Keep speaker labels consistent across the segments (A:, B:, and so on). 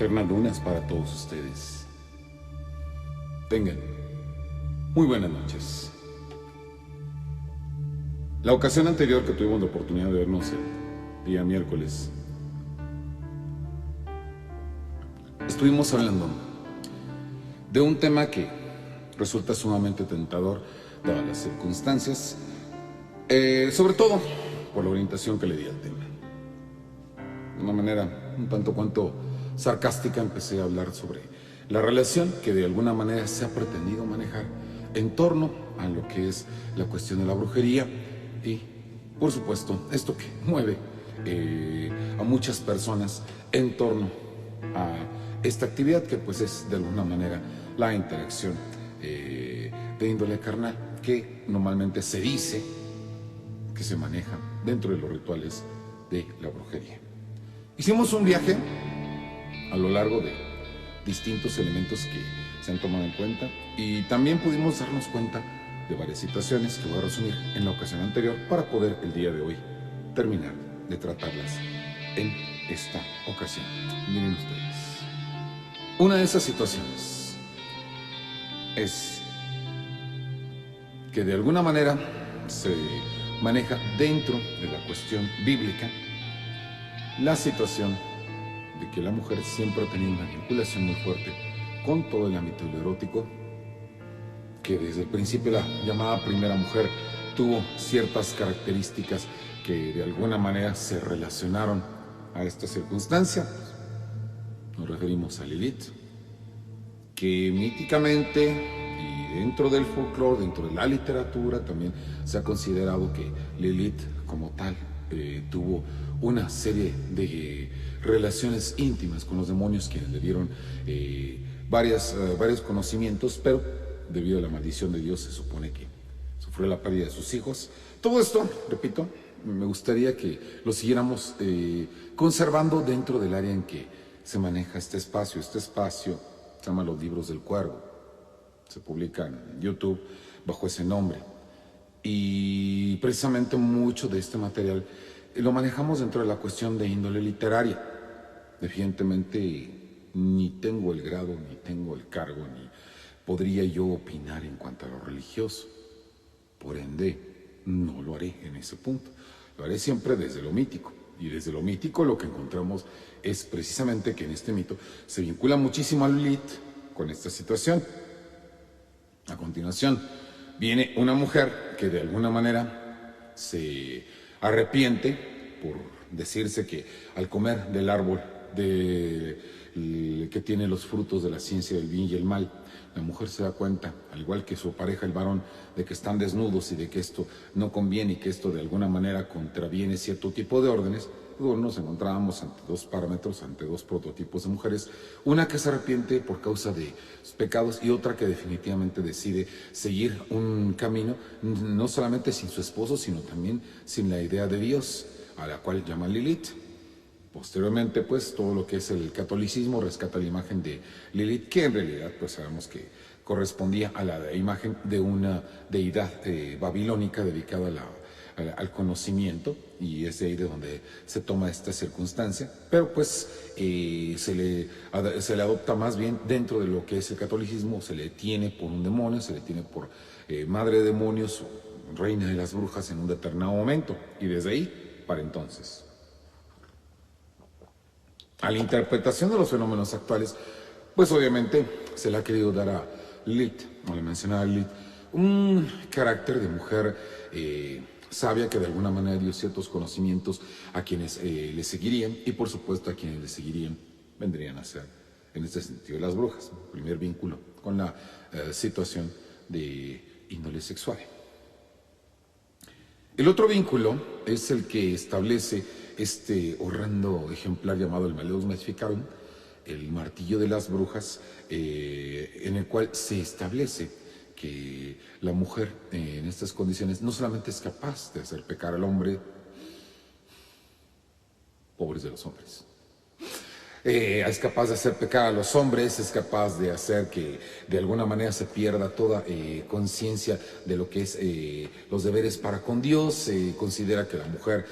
A: Eternas lunas para todos ustedes. Tengan muy buenas noches. La ocasión anterior que tuvimos la oportunidad de vernos el día miércoles, estuvimos hablando de un tema que resulta sumamente tentador dadas las circunstancias, sobre todo por la orientación que le di al tema. De una manera un tanto cuanto sarcástica empecé a hablar sobre la relación que de alguna manera se ha pretendido manejar en torno a lo que es la cuestión de la brujería y, por supuesto, esto que mueve a muchas personas en torno a esta actividad que pues es de alguna manera la interacción de índole carnal que normalmente se dice que se maneja dentro de los rituales de la brujería. Hicimos un viaje a lo largo de distintos elementos que se han tomado en cuenta y también pudimos darnos cuenta de varias situaciones que voy a resumir en la ocasión anterior para poder el día de hoy terminar de tratarlas en esta ocasión. Miren ustedes, una de esas situaciones es que de alguna manera se maneja dentro de la cuestión bíblica la situación de que la mujer siempre ha tenido una vinculación muy fuerte con todo el ámbito de lo erótico, que desde el principio la llamada primera mujer tuvo ciertas características que de alguna manera se relacionaron a esta circunstancia. Nos referimos a Lilith, que míticamente y dentro del folclore, dentro de la literatura, también se ha considerado que Lilith como tal tuvo una serie de relaciones íntimas con los demonios, quienes le dieron varios conocimientos, pero debido a la maldición de Dios se supone que sufrió la pérdida de sus hijos. Todo esto, repito, me gustaría que lo siguiéramos conservando dentro del área en que se maneja este espacio. Este espacio se llama Los Libros del Cuervo. Se publica en YouTube bajo ese nombre. Y precisamente mucho de este material lo manejamos dentro de la cuestión de índole literaria. Evidentemente ni tengo el grado, ni tengo el cargo, ni podría yo opinar en cuanto a lo religioso. Por ende, no lo haré en ese punto. Lo haré siempre desde lo mítico. Y desde lo mítico lo que encontramos es precisamente que en este mito se vincula muchísimo a Lilith con esta situación. A continuación, viene una mujer que de alguna manera se arrepiente por decirse que al comer del árbol que tiene los frutos de la ciencia del bien y el mal, la mujer se da cuenta, al igual que su pareja, el varón, de que están desnudos y de que esto no conviene y que esto de alguna manera contraviene cierto tipo de órdenes. Luego nos encontrábamos ante dos parámetros, ante dos prototipos de mujeres, una que se arrepiente por causa de sus pecados y otra que definitivamente decide seguir un camino, no solamente sin su esposo, sino también sin la idea de Dios, a la cual llama Lilith. Posteriormente, pues, todo lo que es el catolicismo rescata la imagen de Lilith, que en realidad, pues, sabemos que correspondía a la imagen de una deidad babilónica dedicada al conocimiento, y es de ahí de donde se toma esta circunstancia, pero pues se le adopta más bien dentro de lo que es el catolicismo, se le tiene por un demonio, se le tiene por madre de demonios, reina de las brujas en un determinado momento, y desde ahí para entonces. A la interpretación de los fenómenos actuales, pues obviamente se le ha querido dar a Lilith, como le mencionaba Lilith, un carácter de mujer sabia que de alguna manera dio ciertos conocimientos a quienes le seguirían, y por supuesto a quienes le seguirían vendrían a ser, en este sentido, las brujas. Primer vínculo con la situación de índole sexual. El otro vínculo es el que establece este horrendo ejemplar llamado el Malleus Maleficarum, el martillo de las brujas, en el cual se establece que la mujer en estas condiciones no solamente es capaz de hacer pecar al hombre, pobres de los hombres, Es capaz de hacer pecar a los hombres, es capaz de hacer que de alguna manera se pierda toda conciencia de lo que es los deberes para con Dios. Considera que la mujer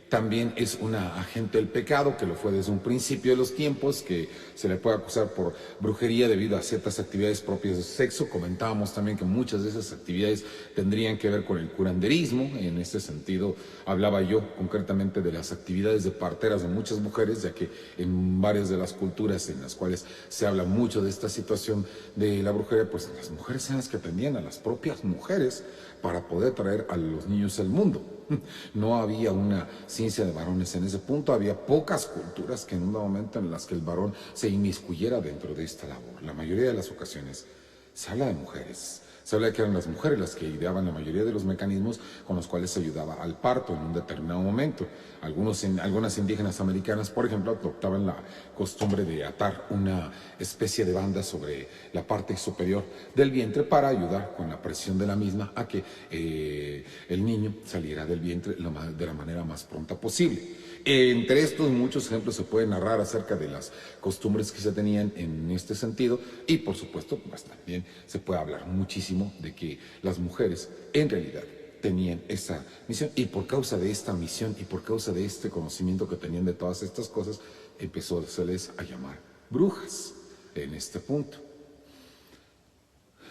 A: también es una agente del pecado, que lo fue desde un principio de los tiempos, que se le puede acusar por brujería debido a ciertas actividades propias del sexo. Comentábamos también que muchas de esas actividades tendrían que ver con el curanderismo. En este sentido, hablaba yo concretamente de las actividades de parteras de muchas mujeres, ya que en varias de las culturas en las cuales se habla mucho de esta situación de la brujería, pues las mujeres eran las que atendían a las propias mujeres para poder traer a los niños al mundo. No había una ciencia de varones en ese punto, había pocas culturas que en un momento en las que el varón se inmiscuyera dentro de esta labor. La mayoría de las ocasiones se habla de mujeres. Se habla de que eran las mujeres las que ideaban la mayoría de los mecanismos con los cuales se ayudaba al parto en un determinado momento. Algunas indígenas americanas, por ejemplo, adoptaban la costumbre de atar una especie de banda sobre la parte superior del vientre para ayudar con la presión de la misma a que el niño saliera del vientre de la manera más pronta posible. Entre estos muchos ejemplos se puede narrar acerca de las costumbres que se tenían en este sentido y por supuesto pues también se puede hablar muchísimo de que las mujeres en realidad tenían esa misión y por causa de esta misión y por causa de este conocimiento que tenían de todas estas cosas empezó a les a llamar brujas en este punto.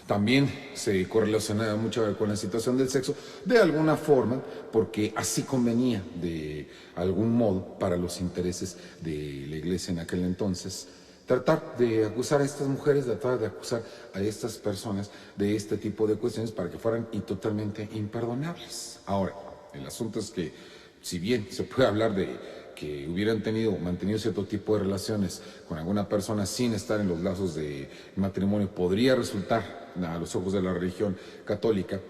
A: También se correlaciona mucho con la situación del sexo, de alguna forma, porque así convenía de algún modo para los intereses de la iglesia en aquel entonces, tratar de acusar a estas mujeres, tratar de acusar a estas personas de este tipo de cuestiones para que fueran totalmente imperdonables. Ahora, el asunto es que, si bien se puede hablar de que hubieran mantenido cierto tipo de relaciones con alguna persona sin estar en los lazos de matrimonio, podría resultar a los ojos de la religión católica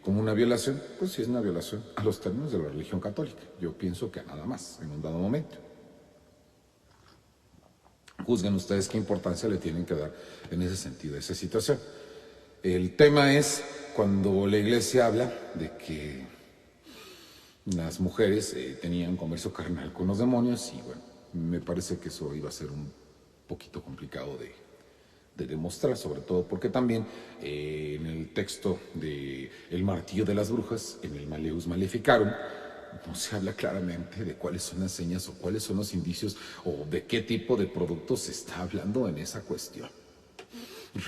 A: como una violación, pues sí es una violación a los términos de la religión católica. Yo pienso que nada más en un dado momento. Juzguen ustedes qué importancia le tienen que dar en ese sentido a esa situación. El tema es cuando la iglesia habla de que las mujeres tenían comercio carnal con los demonios y bueno, me parece que eso iba a ser un poquito complicado de demostrar, sobre todo porque también en el texto de El martillo de las brujas, en el Maleus Maleficarum, no se habla claramente de cuáles son las señas o cuáles son los indicios o de qué tipo de productos se está hablando en esa cuestión.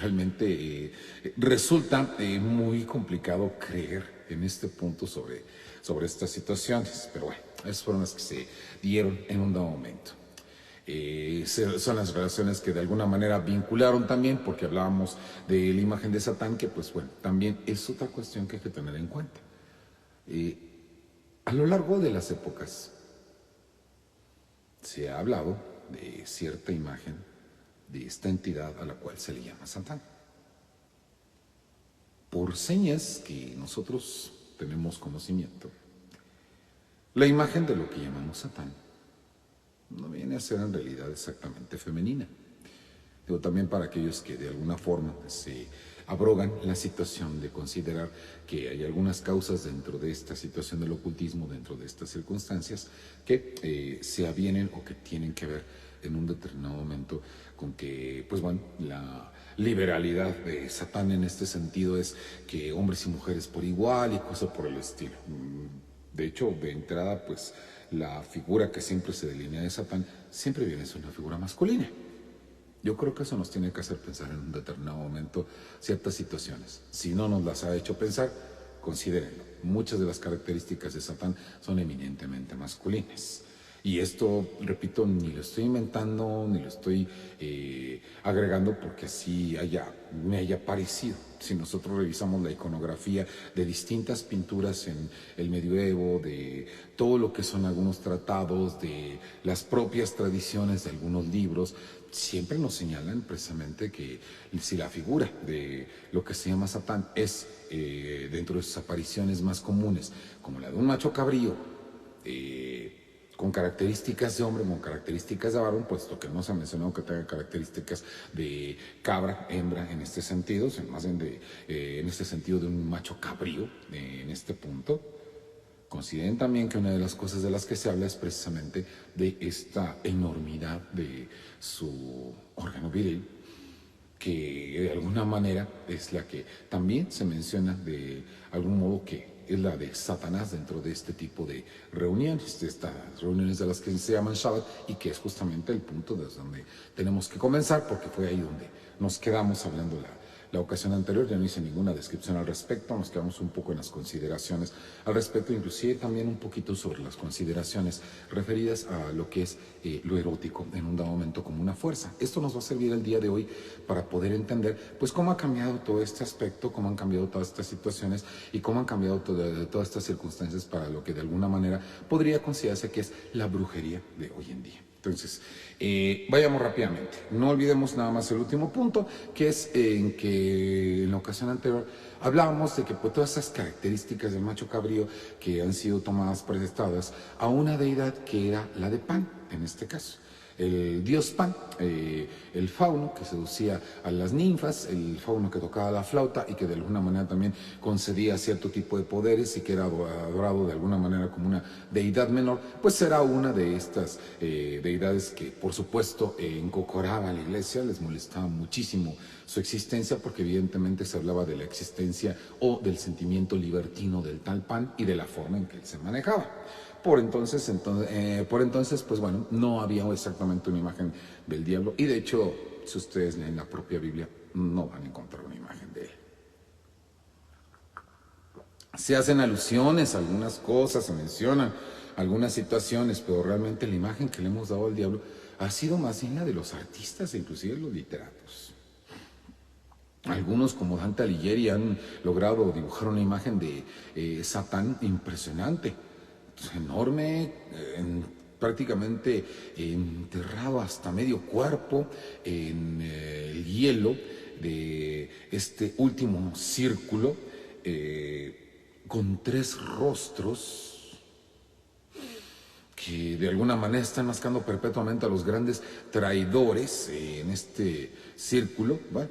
A: Realmente resulta muy complicado creer en este punto sobre estas situaciones, pero bueno, esas fueron las que se dieron en un dado momento. Son las relaciones que de alguna manera vincularon también, porque hablábamos de la imagen de Satán, que pues bueno, también es otra cuestión que hay que tener en cuenta. A lo largo de las épocas se ha hablado de cierta imagen de esta entidad a la cual se le llama Satán. Por señas que nosotros tenemos conocimiento, la imagen de lo que llamamos Satán no viene a ser en realidad exactamente femenina. Digo, también para aquellos que de alguna forma se abrogan la situación de considerar que hay algunas causas dentro de esta situación del ocultismo, dentro de estas circunstancias, que se avienen o que tienen que ver en un determinado momento con que, pues bueno, la liberalidad de Satán en este sentido es que hombres y mujeres por igual y cosas por el estilo. De hecho, de entrada, pues la figura que siempre se delinea de Satán siempre viene a ser una figura masculina. Yo creo que eso nos tiene que hacer pensar en un determinado momento ciertas situaciones. Si no nos las ha hecho pensar, considérenlo. Muchas de las características de Satán son eminentemente masculinas. Y esto, repito, ni lo estoy inventando, ni lo estoy agregando porque así me haya parecido. Si nosotros revisamos la iconografía de distintas pinturas en el medioevo, de todo lo que son algunos tratados, de las propias tradiciones de algunos libros, siempre nos señalan precisamente que si la figura de lo que se llama Satán es dentro de sus apariciones más comunes, como la de un macho cabrío, con características de hombre, con características de varón, puesto que no se ha mencionado que tenga características de cabra, hembra en este sentido, sino más bien en este sentido de un macho cabrío en este punto. Consideren también que una de las cosas de las que se habla es precisamente de esta enormidad de su órgano viril, que de alguna manera es la que también se menciona de algún modo que es la de Satanás dentro de este tipo de reuniones, de estas reuniones de las que se llaman Shabbat, y que es justamente el punto desde donde tenemos que comenzar, porque fue ahí donde nos quedamos hablando la ocasión anterior. Ya no hice ninguna descripción al respecto, nos quedamos un poco en las consideraciones al respecto, inclusive también un poquito sobre las consideraciones referidas a lo que es lo erótico en un dado momento como una fuerza. Esto nos va a servir el día de hoy para poder entender pues cómo ha cambiado todo este aspecto, cómo han cambiado todas estas situaciones y cómo han cambiado todas estas circunstancias para lo que de alguna manera podría considerarse que es la brujería de hoy en día. Entonces, vayamos rápidamente. No olvidemos nada más el último punto, que es en que en la ocasión anterior hablábamos de que pues, todas esas características del macho cabrío que han sido tomadas prestadas a una deidad que era la de Pan, en este caso. El dios Pan, el fauno que seducía a las ninfas, el fauno que tocaba la flauta y que de alguna manera también concedía cierto tipo de poderes y que era adorado de alguna manera como una deidad menor, pues era una de estas deidades que por supuesto encocoraba a la iglesia, les molestaba muchísimo su existencia porque evidentemente se hablaba de la existencia o del sentimiento libertino del tal Pan y de la forma en que él se manejaba. Por entonces, pues bueno, no había exactamente una imagen del diablo. Y de hecho, si ustedes leen la propia Biblia, no van a encontrar una imagen de él. Se hacen alusiones a algunas cosas, se mencionan algunas situaciones, pero realmente la imagen que le hemos dado al diablo ha sido más bien la de los artistas e inclusive los literatos. Algunos, como Dante Alighieri, han logrado dibujar una imagen de Satán impresionante, enorme, prácticamente enterrado hasta medio cuerpo en el hielo de este último círculo, con 3 rostros que de alguna manera están mascando perpetuamente a los grandes traidores en este círculo. Bueno,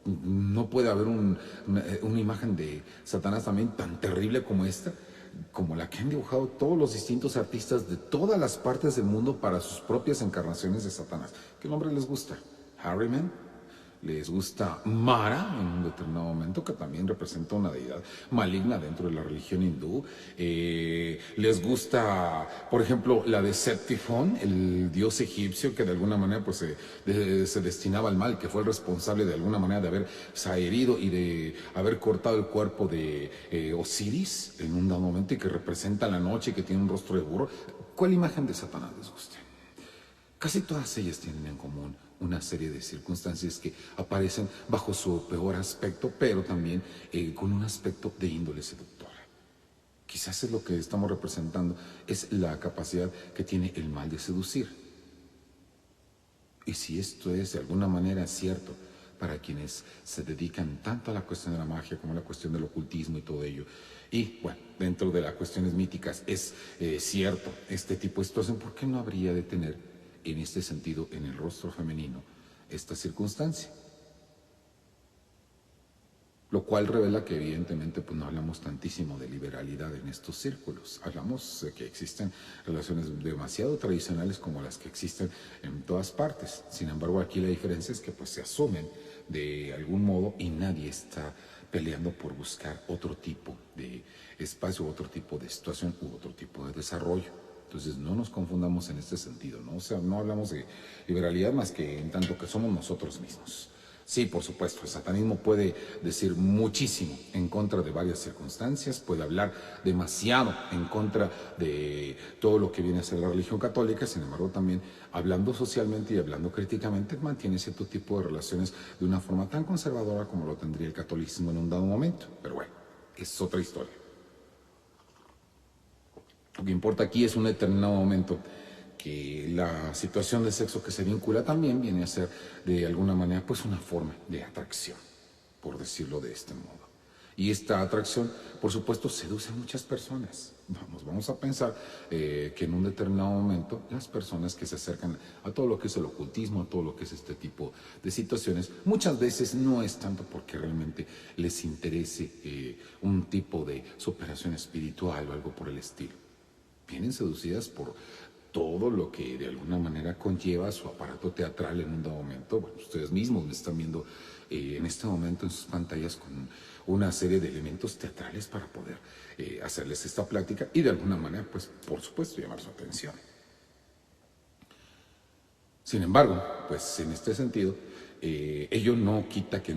A: no puede haber una imagen de Satanás también tan terrible como esta, como la que han dibujado todos los distintos artistas de todas las partes del mundo para sus propias encarnaciones de Satanás. ¿Qué nombre les gusta? Harriman. Les gusta Mara en un determinado momento, que también representa una deidad maligna dentro de la religión hindú. Les gusta, por ejemplo, la de Septifón, el dios egipcio que de alguna manera pues, se destinaba al mal, que fue el responsable de alguna manera de haberse herido y de haber cortado el cuerpo de Osiris en un dado momento, y que representa la noche y que tiene un rostro de burro. ¿Cuál imagen de Satanás les gusta? Casi todas ellas tienen en común una serie de circunstancias que aparecen bajo su peor aspecto, pero también con un aspecto de índole seductora. Quizás es lo que estamos representando, es la capacidad que tiene el mal de seducir. Y si esto es de alguna manera cierto para quienes se dedican tanto a la cuestión de la magia como a la cuestión del ocultismo y todo ello, y bueno, dentro de las cuestiones míticas es cierto este tipo de situación, ¿por qué no habría de tener en este sentido, en el rostro femenino, esta circunstancia? Lo cual revela que evidentemente pues, no hablamos tantísimo de liberalidad en estos círculos. Hablamos de que existen relaciones demasiado tradicionales como las que existen en todas partes. Sin embargo, aquí la diferencia es que pues, se asumen de algún modo y nadie está peleando por buscar otro tipo de espacio, otro tipo de situación u otro tipo de desarrollo. Entonces no nos confundamos en este sentido, ¿no? O sea, no hablamos de liberalidad más que en tanto que somos nosotros mismos. Sí, por supuesto, el satanismo puede decir muchísimo en contra de varias circunstancias, puede hablar demasiado en contra de todo lo que viene a ser la religión católica. Sin embargo, también hablando socialmente y hablando críticamente, mantiene cierto tipo de relaciones de una forma tan conservadora como lo tendría el catolicismo en un dado momento. Pero bueno, es otra historia. Lo que importa aquí es un determinado momento, que la situación de sexo que se vincula también viene a ser de alguna manera pues una forma de atracción, por decirlo de este modo. Y esta atracción, por supuesto, seduce a muchas personas. Vamos a pensar que en un determinado momento las personas que se acercan a todo lo que es el ocultismo, a todo lo que es este tipo de situaciones, muchas veces no es tanto porque realmente les interese un tipo de superación espiritual o algo por el estilo. Vienen seducidas por todo lo que de alguna manera conlleva su aparato teatral en un momento. Bueno, ustedes mismos me están viendo en este momento en sus pantallas con una serie de elementos teatrales para poder hacerles esta plática y de alguna manera, pues por supuesto, llamar su atención. Sin embargo, pues en este sentido, ello no quita que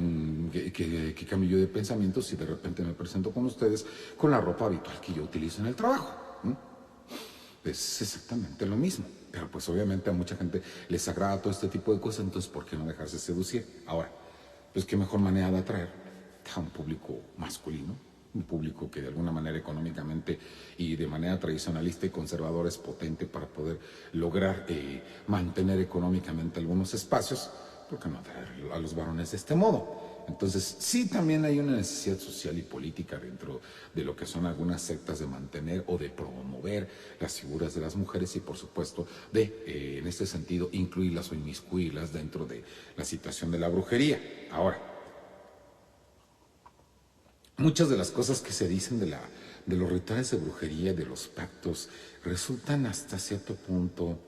A: cambie yo de pensamiento si de repente me presento con ustedes con la ropa habitual que yo utilizo en el trabajo. Es exactamente lo mismo, pero pues obviamente a mucha gente les agrada todo este tipo de cosas, entonces ¿por qué no dejarse seducir? Ahora, pues qué mejor manera de atraer a un público masculino, un público que de alguna manera económicamente y de manera tradicionalista y conservadora es potente para poder lograr mantener económicamente algunos espacios, ¿por qué no atraer a los varones de este modo? Entonces, sí, también hay una necesidad social y política dentro de lo que son algunas sectas de mantener o de promover las figuras de las mujeres y, por supuesto, de, en este sentido, incluirlas o inmiscuirlas dentro de la situación de la brujería. Ahora, muchas de las cosas que se dicen de los rituales de brujería, de los pactos, resultan hasta cierto punto,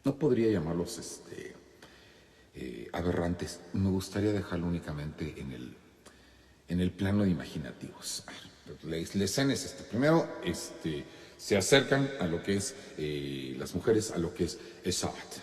A: no podría llamarlos aberrantes, me gustaría dejarlo únicamente en el plano de imaginativos. La escena es esta. Primero, se acercan a lo que es las mujeres, a lo que es el Shabbat.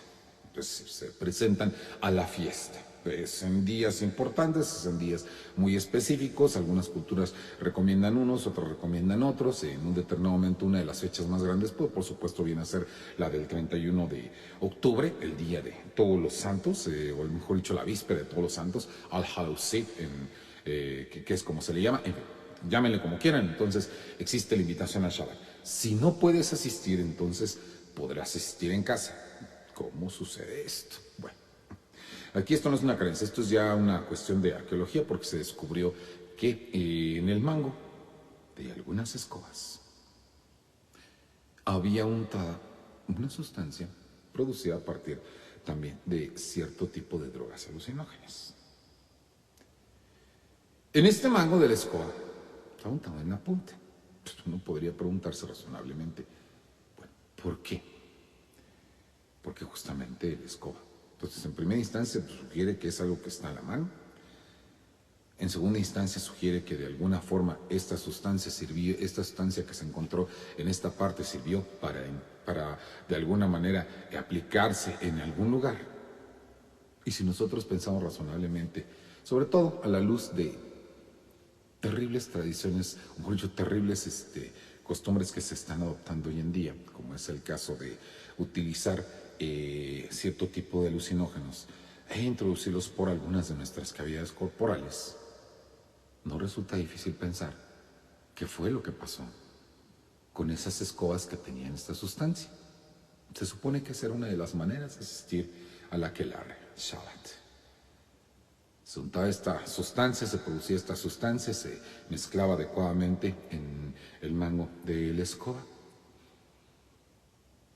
A: Entonces se presentan a la fiesta. Es en días importantes, es en días muy específicos. Algunas culturas recomiendan unos, otras recomiendan otros. En un determinado momento, una de las fechas más grandes, pues, por supuesto, viene a ser la del 31 de octubre, el día de Todos los Santos, o mejor dicho, la víspera de Todos los Santos, All Hallows Eve, que es como se le llama. Llámenle como quieran. Entonces, existe la invitación al Shabbat. Si no puedes asistir, entonces podrás asistir en casa. ¿Cómo sucede esto? Bueno, aquí esto no es una creencia, esto es ya una cuestión de arqueología porque se descubrió que en el mango de algunas escobas había untada una sustancia producida a partir también de cierto tipo de drogas alucinógenas. En este mango de la escoba estaba untado en la punta. Uno podría preguntarse razonablemente, bueno, ¿por qué? Porque justamente la escoba. Entonces, en primera instancia, sugiere que es algo que está a la mano. En segunda instancia, sugiere que de alguna forma esta sustancia que se encontró en esta parte sirvió para de alguna manera aplicarse en algún lugar. Y si nosotros pensamos razonablemente, sobre todo a la luz de terribles tradiciones, o mejor dicho, terribles costumbres que se están adoptando hoy en día, como es el caso de utilizar cierto tipo de alucinógenos e introducirlos por algunas de nuestras cavidades corporales, no resulta difícil pensar qué fue lo que pasó con esas escobas que tenían esta sustancia. Se supone que esa era una de las maneras de asistir a la Aquelarre, Shabbat. Se untaba esta sustancia, se producía esta sustancia, se mezclaba adecuadamente en el mango de la escoba.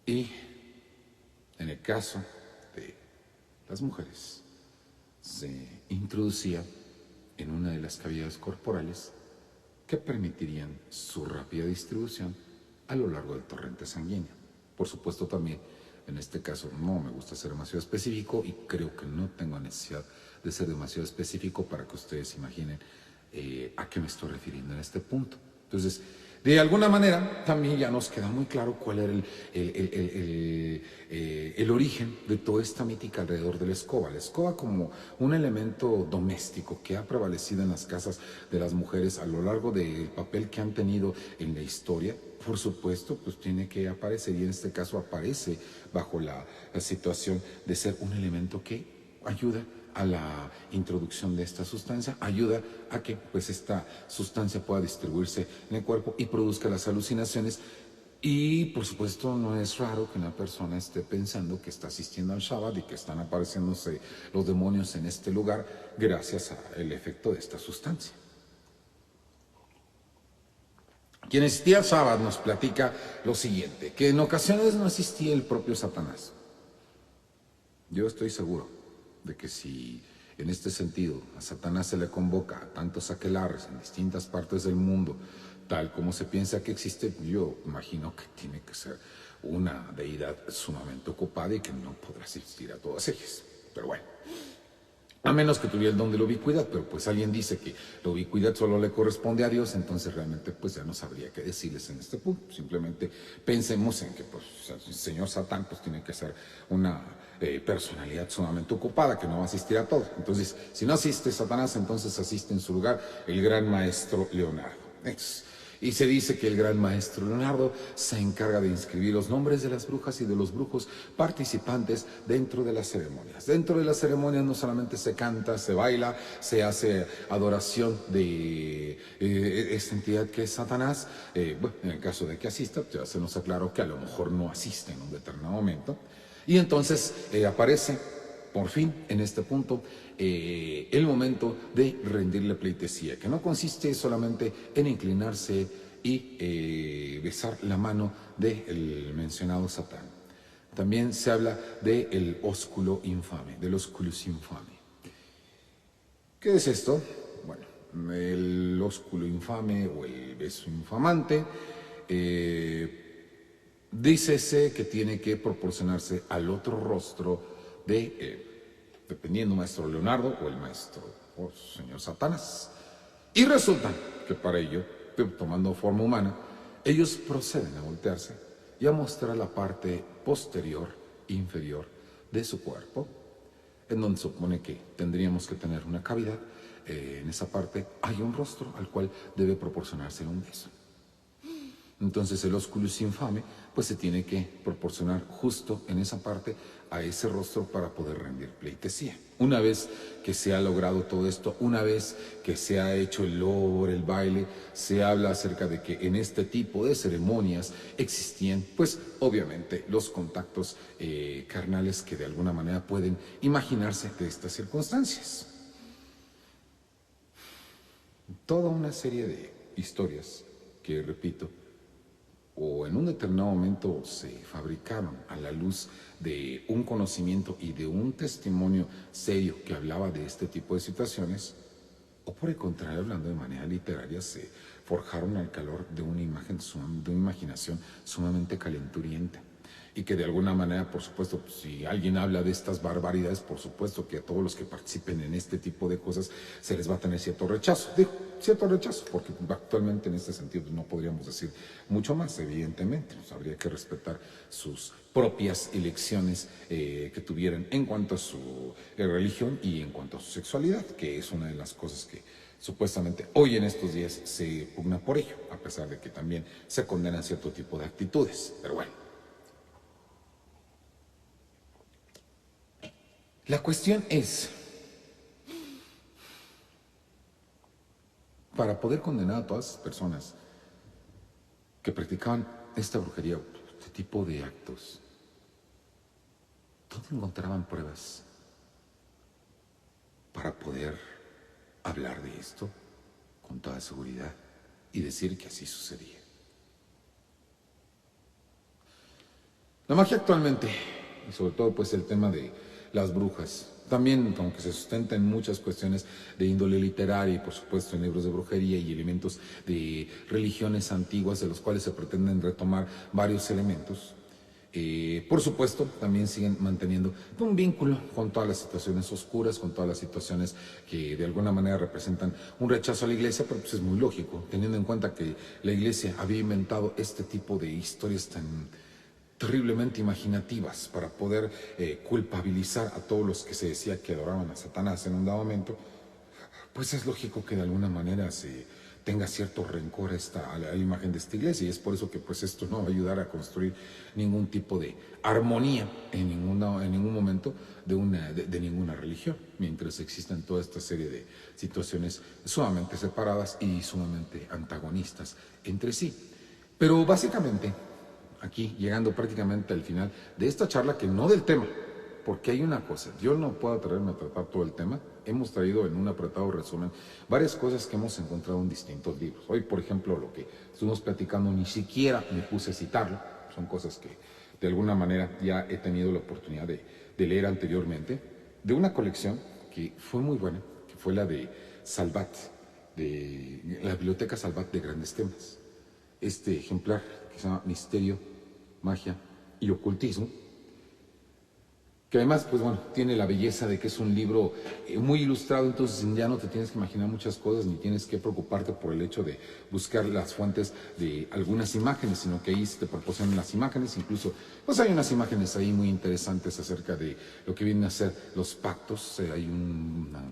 A: Y en el caso de las mujeres, se introducía en una de las cavidades corporales que permitirían su rápida distribución a lo largo del torrente sanguíneo. Por supuesto, también en este caso no me gusta ser demasiado específico y creo que no tengo necesidad de ser demasiado específico para que ustedes imaginen a qué me estoy refiriendo en este punto. Entonces, de alguna manera, también ya nos queda muy claro cuál era el origen de toda esta mítica alrededor de la escoba. La escoba como un elemento doméstico que ha prevalecido en las casas de las mujeres a lo largo del papel que han tenido en la historia. Por supuesto, pues tiene que aparecer, y en este caso aparece bajo la situación de ser un elemento que ayuda a la introducción de esta sustancia, ayuda a que pues esta sustancia pueda distribuirse en el cuerpo y produzca las alucinaciones Y por supuesto no es raro que una persona esté pensando que está asistiendo al Shabbat y que están apareciéndose los demonios en este lugar gracias al efecto de esta sustancia. Quien asistía al Shabbat nos platica lo siguiente, que en ocasiones no asistía el propio Satanás. Yo estoy seguro de que si en este sentido a Satanás se le convoca a tantos aquelarres en distintas partes del mundo, tal como se piensa que existe, yo imagino que tiene que ser una deidad sumamente ocupada y que no podrá asistir a todas ellas. Pero bueno, a menos que tuviera el don de la ubicuidad, pero pues alguien dice que la ubicuidad solo le corresponde a Dios, entonces realmente pues ya no sabría qué decirles en este punto. Simplemente pensemos en que pues el señor Satán pues tiene que ser una personalidad sumamente ocupada que no va a asistir a todo. Entonces, si no asiste Satanás, entonces asiste en su lugar el gran maestro Leonardo. Y se dice que el gran maestro Leonardo se encarga de inscribir los nombres de las brujas y de los brujos participantes dentro de las ceremonias. Dentro de las ceremonias no solamente se canta, se baila, se hace adoración de esta entidad que es Satanás. Bueno, en el caso de que asista, ya se nos aclaró que a lo mejor no asiste en un determinado momento. Y entonces aparece por fin, en este punto, el momento de rendirle pleitesía, que no consiste solamente en inclinarse y besar la mano del mencionado Satán. También se habla del ósculo infame, del osculus infame. ¿Qué es esto? Bueno, el ósculo infame o el beso infamante, dícese que tiene que proporcionarse al otro rostro de, dependiendo, maestro Leonardo o el maestro o señor Satanás. Y resulta que para ello, tomando forma humana, ellos proceden a voltearse y a mostrar la parte posterior, inferior de su cuerpo, en donde supone que tendríamos que tener una cavidad. En esa parte hay un rostro al cual debe proporcionarse un beso. Entonces el osculus infame pues se tiene que proporcionar justo en esa parte a ese rostro para poder rendir pleitesía. Una vez que se ha logrado todo esto, una vez que se ha hecho el lore, el baile, se habla acerca de que en este tipo de ceremonias existían pues obviamente los contactos carnales que de alguna manera pueden imaginarse de estas circunstancias. Toda una serie de historias que, repito, o en un determinado momento se fabricaron a la luz de un conocimiento y de un testimonio serio que hablaba de este tipo de situaciones, o por el contrario, hablando de manera literaria, se forjaron al calor de una imagen, de una imaginación sumamente calenturienta. Y que de alguna manera, por supuesto, si alguien habla de estas barbaridades, por supuesto que a todos los que participen en este tipo de cosas se les va a tener cierto rechazo. Digo, cierto rechazo, porque actualmente en este sentido no podríamos decir mucho más, evidentemente. Pues habría que respetar sus propias elecciones que tuvieran en cuanto a su religión y en cuanto a su sexualidad, que es una de las cosas que supuestamente hoy en estos días se pugna por ello, a pesar de que también se condenan cierto tipo de actitudes. Pero bueno. La cuestión es, para poder condenar a todas las personas que practicaban esta brujería, este tipo de actos, ¿dónde encontraban pruebas para poder hablar de esto con toda seguridad y decir que así sucedía? La magia actualmente, y sobre todo pues el tema de las brujas, también aunque se sustenta en muchas cuestiones de índole literaria y por supuesto en libros de brujería y elementos de religiones antiguas de los cuales se pretenden retomar varios elementos, por supuesto también siguen manteniendo un vínculo con todas las situaciones oscuras, con todas las situaciones que de alguna manera representan un rechazo a la iglesia, pero pues es muy lógico, teniendo en cuenta que la iglesia había inventado este tipo de historias tan terriblemente imaginativas para poder culpabilizar a todos los que se decía que adoraban a Satanás en un dado momento, pues es lógico que de alguna manera se tenga cierto rencor a la imagen de esta iglesia, y es por eso que pues esto no va a ayudar a construir ningún tipo de armonía en ningún momento de ninguna religión, mientras existan toda esta serie de situaciones sumamente separadas y sumamente antagonistas entre sí. Pero básicamente aquí llegando prácticamente al final de esta charla, que no del tema, porque hay una cosa, yo no puedo atreverme a tratar todo el tema. Hemos traído en un apretado resumen varias cosas que hemos encontrado en distintos libros. Hoy, por ejemplo, lo que estuvimos platicando ni siquiera me puse a citarlo, son cosas que de alguna manera ya he tenido la oportunidad de leer anteriormente, de una colección que fue muy buena, que fue la de Salvat, de la Biblioteca Salvat de Grandes Temas. Este ejemplar que se llama Misterio, Magia y Ocultismo, que además, pues bueno, tiene la belleza de que es un libro muy ilustrado, entonces ya no te tienes que imaginar muchas cosas, ni tienes que preocuparte por el hecho de buscar las fuentes de algunas imágenes, sino que ahí te proporcionan las imágenes, incluso, pues hay unas imágenes ahí muy interesantes acerca de lo que vienen a ser los pactos. Hay una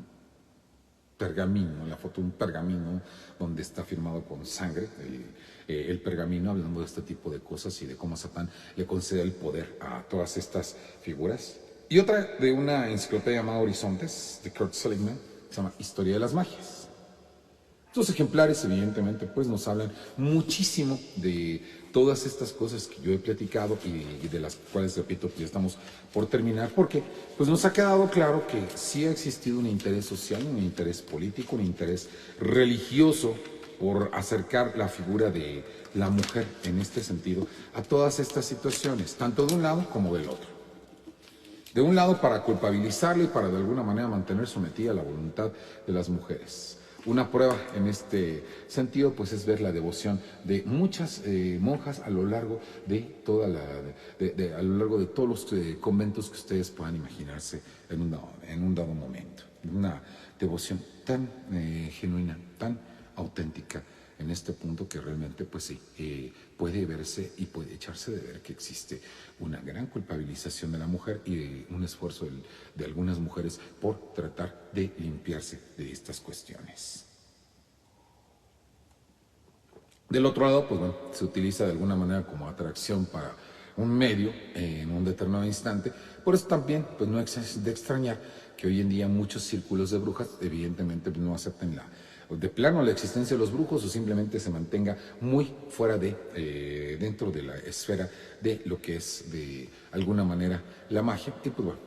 A: pergamino, la foto de un pergamino donde está firmado con sangre, el pergamino, hablando de este tipo de cosas y de cómo Satán le concede el poder a todas estas figuras. Y otra de una enciclopedia llamada Horizontes, de Kurt Seligman, se llama Historia de las Magias. Estos ejemplares, evidentemente, pues nos hablan muchísimo de todas estas cosas que yo he platicado y de las cuales, repito, pues ya estamos por terminar, porque pues nos ha quedado claro que sí ha existido un interés social, un interés político, un interés religioso por acercar la figura de la mujer en este sentido a todas estas situaciones, tanto de un lado como del otro. De un lado, para culpabilizarla y para de alguna manera mantener sometida a la voluntad de las mujeres. Una prueba en este sentido, pues, es ver la devoción de muchas monjas a lo largo de toda a lo largo de todos los conventos que ustedes puedan imaginarse en un dado momento. Una devoción tan genuina, tan auténtica en este punto, que realmente, pues sí, puede verse y puede echarse de ver que existe una gran culpabilización de la mujer y un esfuerzo de algunas mujeres por tratar de limpiarse de estas cuestiones. Del otro lado, pues bueno, se utiliza de alguna manera como atracción para un medio en un determinado instante. Por eso también, pues no es de extrañar que hoy en día muchos círculos de brujas evidentemente no acepten de plano la existencia de los brujos, o simplemente se mantenga muy fuera dentro de la esfera de lo que es de alguna manera la magia, y pues bueno,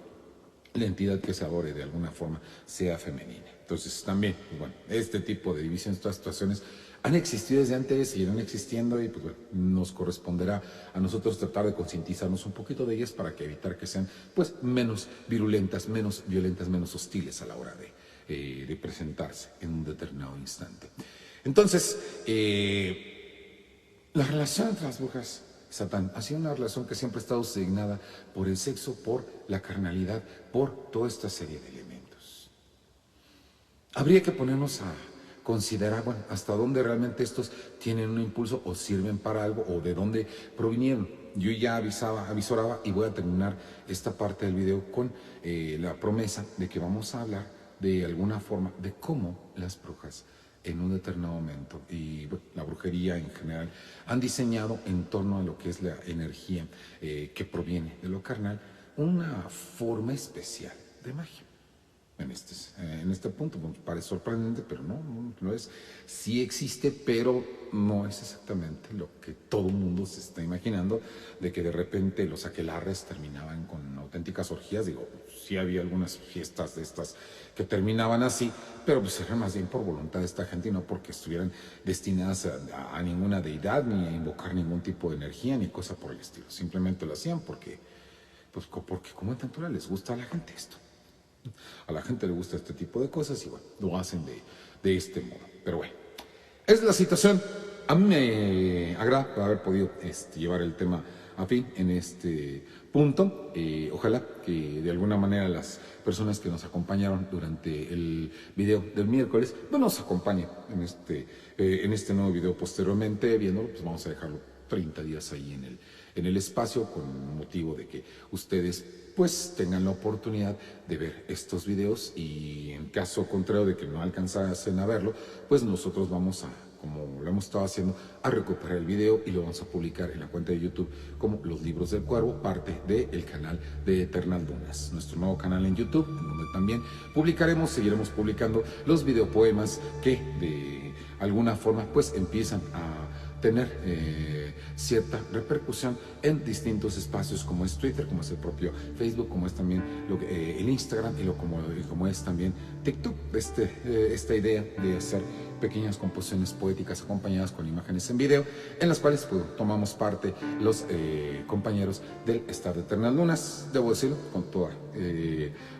A: la entidad que se adore de alguna forma sea femenina. Entonces también, bueno, este tipo de divisiones, estas situaciones han existido desde antes, seguirán existiendo, y pues bueno, nos corresponderá a nosotros tratar de concientizarnos un poquito de ellas para evitar que sean pues menos virulentas, menos violentas, menos hostiles a la hora de presentarse en un determinado instante. Entonces, la relación entre las brujas y Satán ha sido una relación que siempre ha estado designada por el sexo, por la carnalidad, por toda esta serie de elementos. Habría que ponernos a considerar, bueno, hasta dónde realmente estos tienen un impulso o sirven para algo, o de dónde provinieron. Yo ya avisoraba, y voy a terminar esta parte del video con la promesa de que vamos a hablar de alguna forma de cómo las brujas en un determinado momento, y bueno, la brujería en general, han diseñado en torno a lo que es la energía que proviene de lo carnal, una forma especial de magia. En este punto, bueno, parece sorprendente, pero no es. Sí existe, pero no es exactamente lo que todo el mundo se está imaginando, de que de repente los aquelarres terminaban con auténticas orgías. Digo, sí había algunas fiestas de estas que terminaban así, pero pues era más bien por voluntad de esta gente y no porque estuvieran destinadas a ninguna deidad, ni a invocar ningún tipo de energía, ni cosa por el estilo. Simplemente lo hacían porque como es natural, les gusta a la gente esto. A la gente le gusta este tipo de cosas y bueno, lo hacen de este modo. Pero bueno, es la situación. A mí me agrada haber podido llevar el tema a fin en este punto. Ojalá que de alguna manera las personas que nos acompañaron durante el video del miércoles no nos acompañen en este nuevo video posteriormente. Viéndolo, pues vamos a dejarlo 30 días ahí en el espacio, con motivo de que ustedes pues tengan la oportunidad de ver estos videos, y en caso contrario de que no alcanzasen a verlo, pues nosotros vamos a, como lo hemos estado haciendo, a recuperar el video y lo vamos a publicar en la cuenta de YouTube como Los Libros del Cuervo, parte del canal de Eternal Dunas, nuestro nuevo canal en YouTube, donde también seguiremos publicando los videopoemas que de alguna forma pues empiezan a tener cierta repercusión en distintos espacios como es Twitter, como es el propio Facebook, como es también el Instagram y como es también TikTok. Esta idea de hacer pequeñas composiciones poéticas acompañadas con imágenes en video, en las cuales tomamos parte los compañeros del Star de Eternal Lunas. Debo decirlo con toda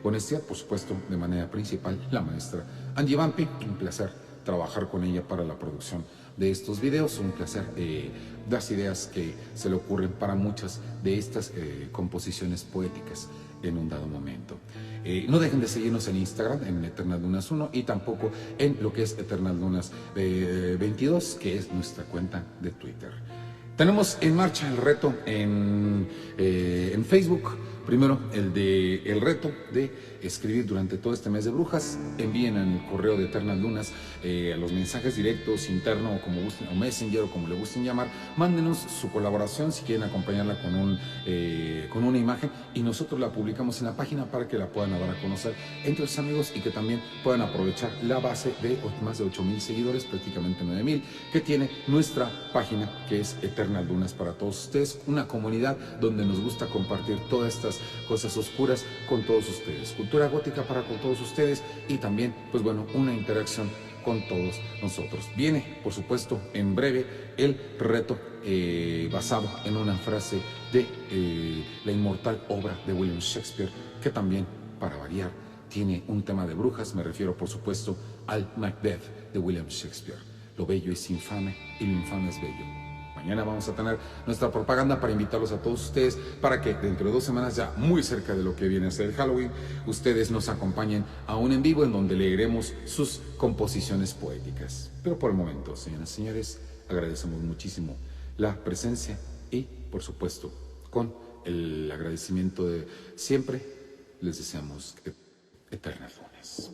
A: honestidad, por supuesto, de manera principal, la maestra Angie Vampi. Un placer trabajar con ella para la producción de estos videos, un placer las ideas que se le ocurren para muchas de estas composiciones poéticas en un dado momento. No dejen de seguirnos en Instagram, en Eternal Lunas 1, y tampoco en lo que es Eternal Lunas 22, que es nuestra cuenta de Twitter. Tenemos en marcha el reto en Facebook. Primero, el reto de escribir durante todo este mes de brujas. Envíen en el correo de Eternal Lunas a los mensajes directos, interno o como gusten, o Messenger o como le gusten llamar. Mándenos su colaboración si quieren acompañarla con una imagen, y nosotros la publicamos en la página para que la puedan dar a conocer entre los amigos y que también puedan aprovechar la base de más de 8,000 seguidores, prácticamente 9,000, que tiene nuestra página, que es Eternal Lunas para todos ustedes, una comunidad donde nos gusta compartir todas estas cosas oscuras con todos ustedes, cultura gótica para con todos ustedes, y también, pues bueno, una interacción con todos nosotros. Viene, por supuesto, en breve el reto basado en una frase de la inmortal obra de William Shakespeare, que también, para variar, tiene un tema de brujas. Me refiero, por supuesto, al Macbeth de William Shakespeare. Lo bello es infame y lo infame es bello. Mañana vamos a tener nuestra propaganda para invitarlos a todos ustedes para que dentro de 2 semanas, ya muy cerca de lo que viene a ser el Halloween, ustedes nos acompañen a un en vivo en donde leeremos sus composiciones poéticas. Pero por el momento, señoras y señores, agradecemos muchísimo la presencia y, por supuesto, con el agradecimiento de siempre, les deseamos eternas lunas.